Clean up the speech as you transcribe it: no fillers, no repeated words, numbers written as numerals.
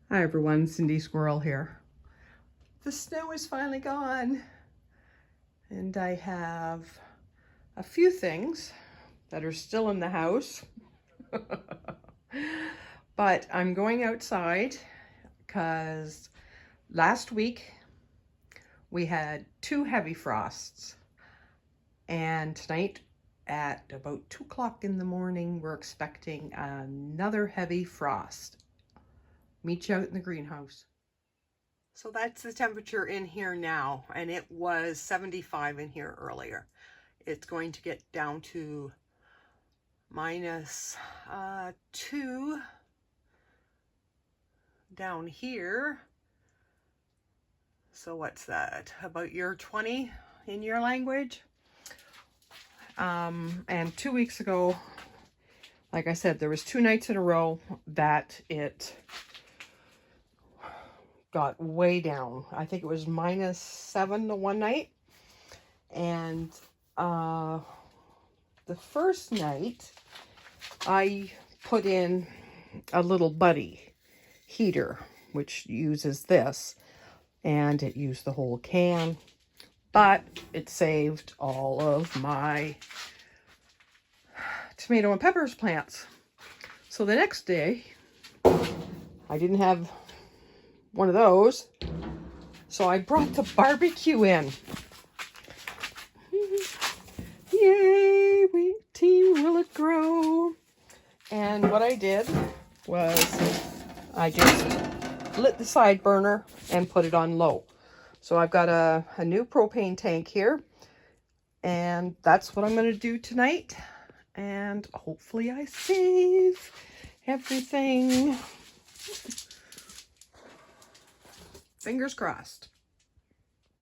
Hi everyone, Cindy Squirrel here. The snow is finally gone and I have a few things that are still in the house. But I'm going outside because last week we had 2 heavy frosts and tonight at about 2 o'clock in the morning we're expecting another heavy frost. Meet you out in the greenhouse. So that's the temperature in here now, and it was 75 in here earlier. It's going to get down to minus 2 down here. So what's that? About your 20 in your language? And 2 weeks ago, like I said, there was 2 nights in a row that it got way down. I think it was minus 7 the one night. And the first night I put in a little buddy heater, which uses this, and it used the whole can, but it saved all of my tomato and peppers plants. So the next day I didn't have one of those, so I brought the barbecue in. Yay, Team Will It Grow. And what I did was I just lit the side burner and put it on low. So I've got a new propane tank here, and that's what I'm going to do tonight. And hopefully I save everything. Fingers crossed.